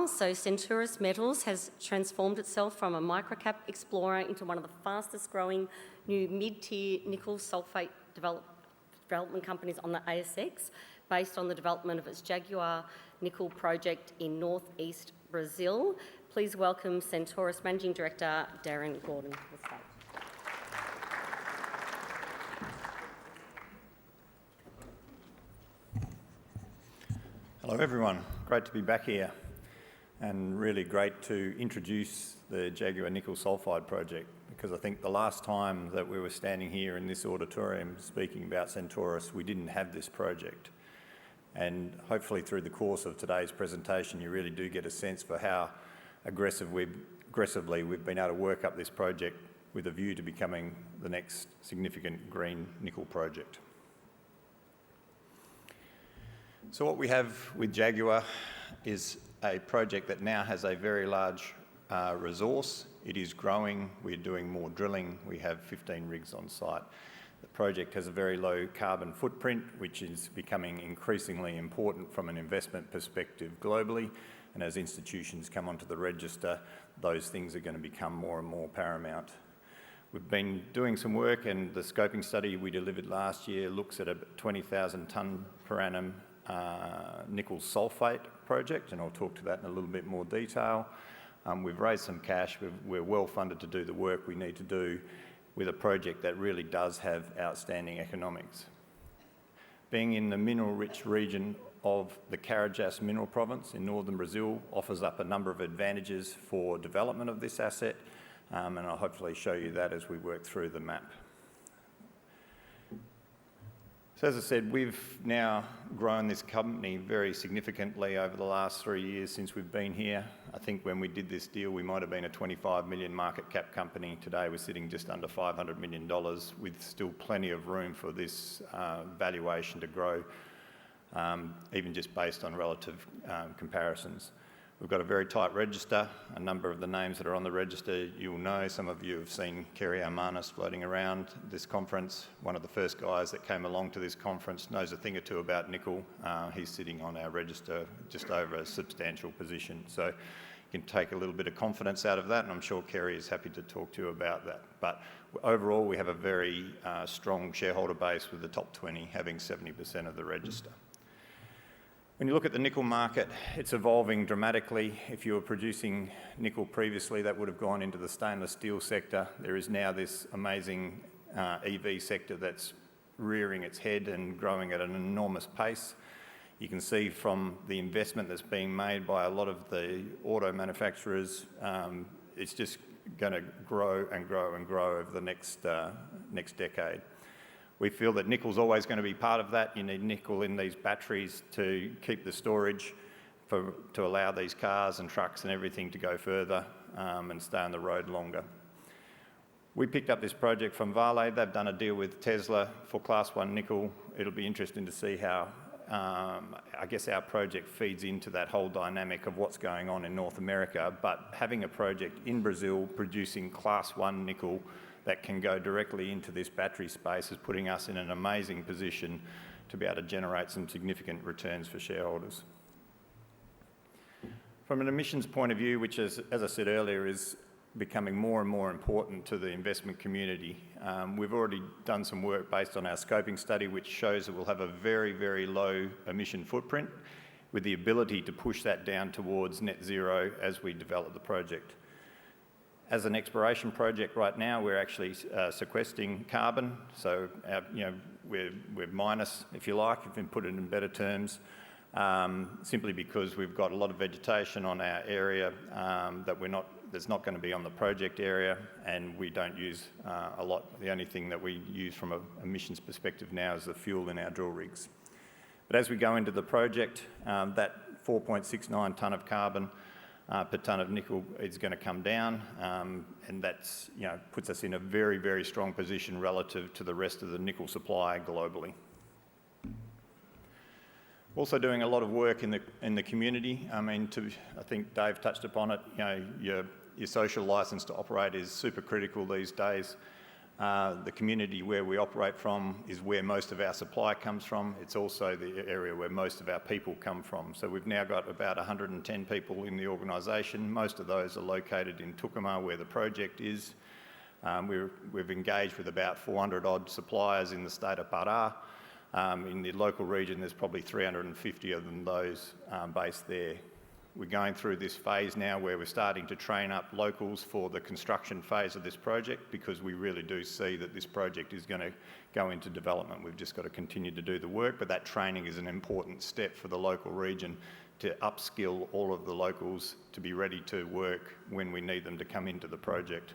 while. So Centaurus Metals has transformed itself from a microcap explorer into one of the fastest growing new mid-tier nickel sulfate development companies on the ASX, based on the development of its Jaguar nickel project in northeast Brazil. Please welcome Centaurus Managing Director Darren Gordon to the stage. Hello everyone, great to be back here and really great to introduce the Jaguar nickel sulfide project, because I think the last time that we were standing here in this auditorium speaking about Centaurus, we didn't have this project. And hopefully through the course of today's presentation you really do get a sense for how aggressively we've been able to work up this project with a view to becoming the next significant green nickel project. So what we have with Jaguar is a project that now has a very large resource. It is growing, we're doing more drilling, we have 15 rigs on site. The project has a very low carbon footprint, which is becoming increasingly important from an investment perspective globally, and as institutions come onto the register, those things are going to become more and more paramount. We've been doing some work, and the scoping study we delivered last year looks at a 20,000 tonne per annum nickel sulfate project, and I'll talk to that in a little bit more detail. We've raised some cash, we're well funded to do the work we need to do with a project that really does have outstanding economics. Being in the mineral-rich region of the Carajás mineral province in northern Brazil offers up a number of advantages for development of this asset, and I'll hopefully show you that as we work through the map. So as I said, we've now grown this company very significantly over the last 3 years since we've been here. I think when we did this deal, we might have been a 25 million market cap company. Today we're sitting just under $500 million, with still plenty of room for this valuation to grow, even just based on relative comparisons. We've got a very tight register. A number of the names that are on the register you'll know. Some of you have seen Kerry Armanis floating around this conference. One of the first guys that came along to this conference knows a thing or two about nickel. He's sitting on our register just over a substantial position. So you can take a little bit of confidence out of that, and I'm sure Kerry is happy to talk to you about that. But overall, we have a very strong shareholder base, with the top 20 having 70% of the register. When you look at the nickel market, it's evolving dramatically. If you were producing nickel previously, that would have gone into the stainless steel sector. There is now this amazing EV sector that's rearing its head and growing at an enormous pace. You can see from the investment that's being made by a lot of the auto manufacturers, it's just going to grow and grow and grow over the next decade. We feel that nickel's always going to be part of that. You need nickel in these batteries to keep the storage to allow these cars and trucks and everything to go further and stay on the road longer. We picked up this project from Vale. They've done a deal with Tesla for Class 1 nickel. It'll be interesting to see how, I guess, our project feeds into that whole dynamic of what's going on in North America. But having a project in Brazil producing Class 1 nickel that can go directly into this battery space is putting us in an amazing position to be able to generate some significant returns for shareholders. From an emissions point of view, which is, as I said earlier, is becoming more and more important to the investment community, we've already done some work based on our scoping study, which shows that we'll have a very, very low emission footprint, with the ability to push that down towards net zero as we develop the project. As an exploration project right now, we're actually sequestering carbon, so we're minus, if you like, if you can put it in better terms, simply because we've got a lot of vegetation on our area that's not going to be on the project area, and we don't use a lot. The only thing that we use from an emissions perspective now is the fuel in our drill rigs. But as we go into the project, that 4.69 tonne of carbon per tonne of nickel is going to come down, and that's puts us in a very, very strong position relative to the rest of the nickel supply globally. Also doing a lot of work in the community. I think Dave touched upon it. Your social licence to operate is super critical these days. The community where we operate from is where most of our supply comes from. It's also the area where most of our people come from. So we've now got about 110 people in the organisation. Most of those are located in Tucumã, where the project is. We've engaged with about 400 odd suppliers in the state of Pará. In the local region, there's probably 350 of them, those based there. We're going through this phase now where we're starting to train up locals for the construction phase of this project, because we really do see that this project is going to go into development. We've just got to continue to do the work, but that training is an important step for the local region to upskill all of the locals to be ready to work when we need them to come into the project.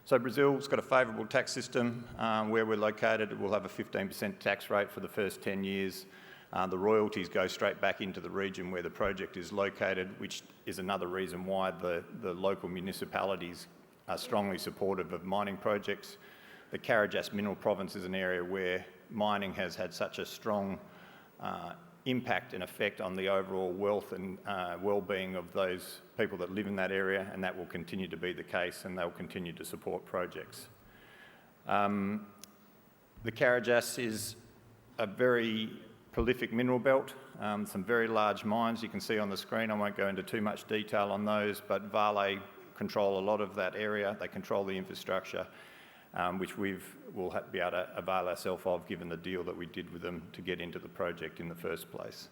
So Brazil's got a favourable tax system. Where we're located, we'll have a 15% tax rate for the first 10 years. The royalties go straight back into the region where the project is located, which is another reason why the local municipalities are strongly supportive of mining projects. The Carajás Mineral Province is an area where mining has had such a strong impact and effect on the overall wealth and well-being of those people that live in that area, and that will continue to be the case, and they'll continue to support projects. The Carajás is a very prolific mineral belt, some very large mines you can see on the screen. I won't go into too much detail on those, but Vale control a lot of that area. They control the infrastructure, which we'll be able to avail ourselves of, given the deal that we did with them to get into the project in the first place.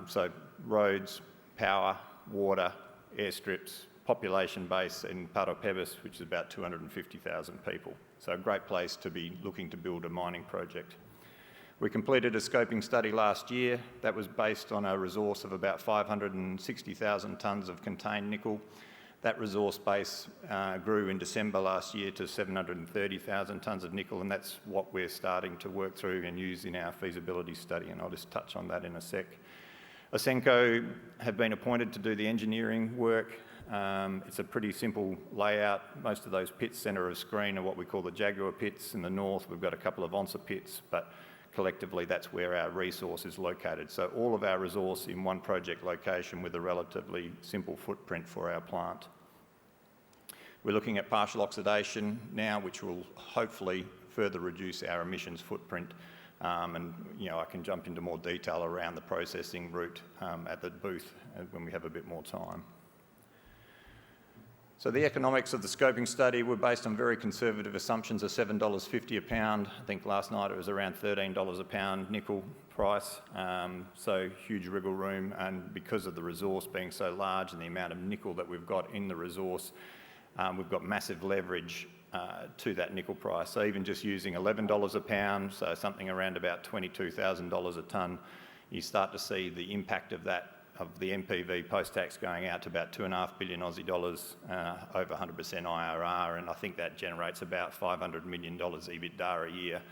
So roads, power, water, airstrips, population base in Parauapebas, which is about 250,000 people. So a great place to be looking to build a mining project. We completed a scoping study last year that was based on a resource of about 560,000 tonnes of contained nickel. That resource base grew in December last year to 730,000 tonnes of nickel, and that's what we're starting to work through and use in our feasibility study, and I'll just touch on that in a sec. Ausenco have been appointed to do the engineering work. It's a pretty simple layout. Most of those pits centre of screen are what we call the Jaguar pits. In the north, we've got a couple of Onça pits, but collectively that's where our resource is located. So all of our resource in one project location with a relatively simple footprint for our plant. We're looking at partial oxidation now, which will hopefully further reduce our emissions footprint. And I can jump into more detail around the processing route at the booth when we have a bit more time. So the economics of the scoping study were based on very conservative assumptions of $7.50 a pound. I think last night it was around $13 a pound nickel price. So huge wriggle room, and because of the resource being so large and the amount of nickel that we've got in the resource, we've got massive leverage to that nickel price. So even just using $11 a pound, so something around about $22,000 a tonne, you start to see the impact of that, of the NPV post-tax going out to about 2.5 billion Aussie dollars, over 100% IRR, and I think that generates about $500 million EBITDA a year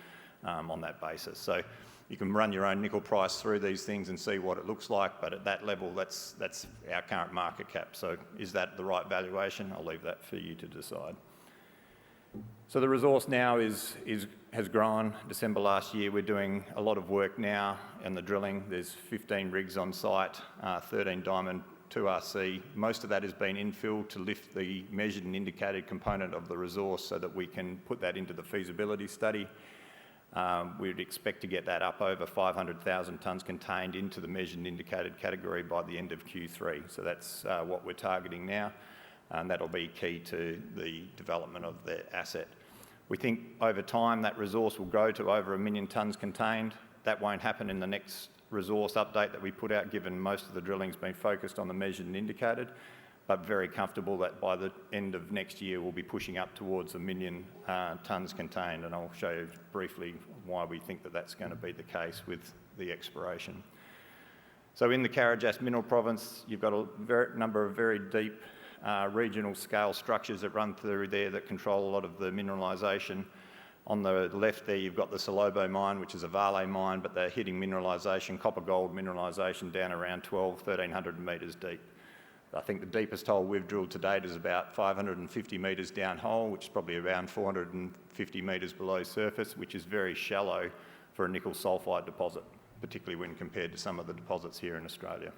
on that basis. So you can run your own nickel price through these things and see what it looks like, but at that level, that's our current market cap. So is that the right valuation? I'll leave that for you to decide. So the resource now has grown. December last year, we're doing a lot of work now in the drilling. There's 15 rigs on site, 13 diamond, 2 RC. Most of that has been infilled to lift the measured and indicated component of the resource so that we can put that into the feasibility study. We'd expect to get that up over 500,000 tonnes contained into the measured and indicated category by the end of Q3. So that's what we're targeting now, and that'll be key to the development of the asset. We think over time that resource will grow to over 1 million tonnes contained. That won't happen in the next resource update that we put out, given most of the drilling's been focused on the measured and indicated, but very comfortable that by the end of next year we'll be pushing up towards 1 million tonnes contained, and I'll show you briefly why we think that that's going to be the case with the exploration. So in the Carajás Mineral Province, you've got a number of very deep regional scale structures that run through there that control a lot of the mineralisation. On the left there you've got the Salobo mine, which is a Vale mine, but they're hitting mineralisation, copper gold mineralisation down around 1,300 metres deep. I think the deepest hole we've drilled to date is about 550 metres down hole, which is probably around 450 metres below surface, which is very shallow for a nickel sulphide deposit, particularly when compared to some of the deposits here in Australia.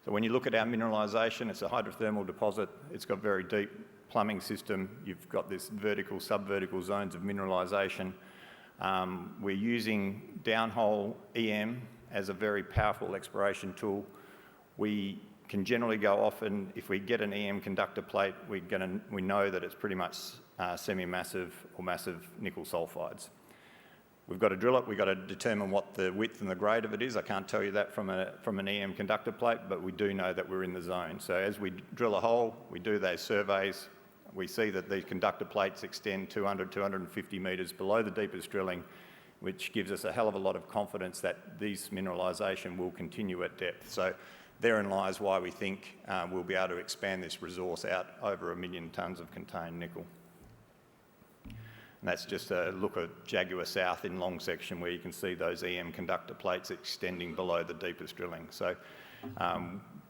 So when you look at our mineralisation, it's a hydrothermal deposit. It's got very deep plumbing system. You've got this vertical, sub-vertical zones of mineralisation. We're using downhole EM as a very powerful exploration tool. We can generally go off, and if we get an EM conductor plate, we know that it's pretty much semi-massive or massive nickel sulfides. We've got to drill it, we've got to determine what the width and the grade of it is. I can't tell you that from an EM conductor plate, but we do know that we're in the zone. So as we drill a hole, we do those surveys, we see that these conductor plates extend 200, 250 metres below the deepest drilling, which gives us a hell of a lot of confidence that this mineralisation will continue at depth. So therein lies why we think we'll be able to expand this resource out over 1 million tonnes of contained nickel. And that's just a look at Jaguar South in long section where you can see those EM conductor plates extending below the deepest drilling. So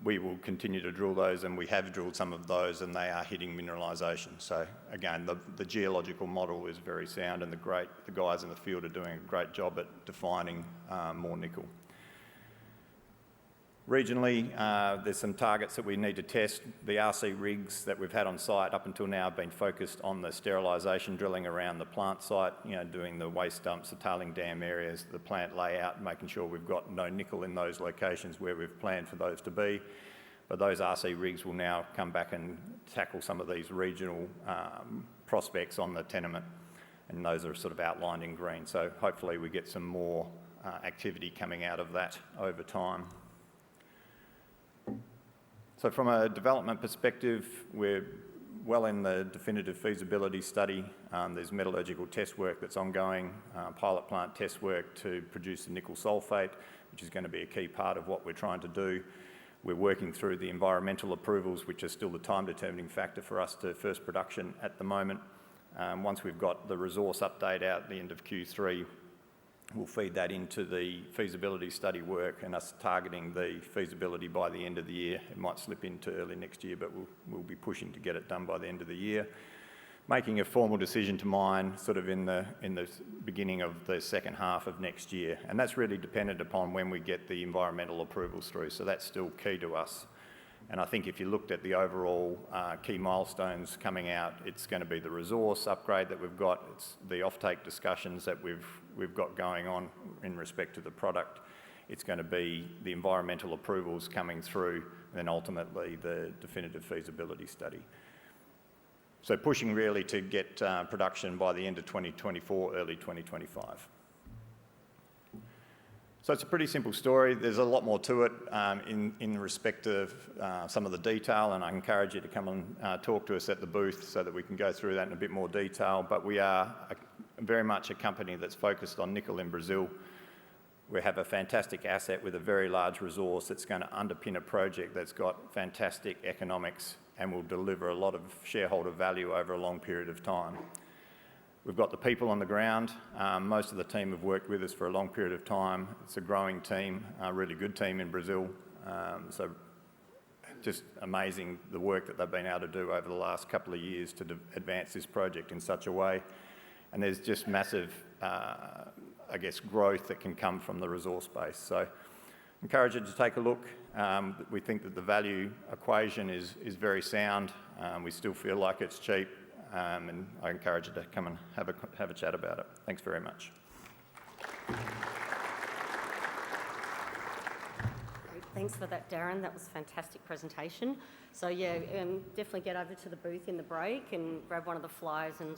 we will continue to drill those, and we have drilled some of those, and they are hitting mineralisation. So again, the geological model is very sound, and the guys in the field are doing a great job at defining more nickel. Regionally, there's some targets that we need to test. The RC rigs that we've had on site up until now have been focused on the sterilisation drilling around the plant site, doing the waste dumps, the tailing dam areas, the plant layout, making sure we've got no nickel in those locations where we've planned for those to be. But those RC rigs will now come back and tackle some of these regional prospects on the tenement, and those are sort of outlined in green. So hopefully we get some more activity coming out of that over time. So from a development perspective, we're well in the definitive feasibility study. There's metallurgical test work that's ongoing, pilot plant test work to produce the nickel sulfate, which is going to be a key part of what we're trying to do. We're working through the environmental approvals, which are still the time-determining factor for us to first production at the moment. Once we've got the resource update out at the end of Q3, we'll feed that into the feasibility study work, and us targeting the feasibility by the end of the year. It might slip into early next year, but we'll be pushing to get it done by the end of the year. Making a formal decision to mine sort of in the beginning of the second half of next year, and that's really dependent upon when we get the environmental approvals through, so that's still key to us. And I think if you looked at the overall key milestones coming out, it's going to be the resource upgrade that we've got, it's the offtake discussions that we've got going on in respect to the product, it's going to be the environmental approvals coming through, and then ultimately the definitive feasibility study. So pushing really to get production by the end of 2024, early 2025. So it's a pretty simple story. There's a lot more to it in respect of some of the detail, and I encourage you to come and talk to us at the booth so that we can go through that in a bit more detail. But we are very much a company that's focused on nickel in Brazil. We have a fantastic asset with a very large resource that's going to underpin a project that's got fantastic economics and will deliver a lot of shareholder value over a long period of time. We've got the people on the ground. Most of the team have worked with us for a long period of time. It's a growing team, a really good team in Brazil. So just amazing the work that they've been able to do over the last couple of years to advance this project in such a way. And there's just massive, growth that can come from the resource base. So encourage you to take a look. We think that the value equation is very sound. We still feel like it's cheap. And I encourage you to come and have a chat about it. Thanks very much. Great. Thanks for that, Darren. That was a fantastic presentation. So yeah, definitely get over to the booth in the break and grab one of the flyers and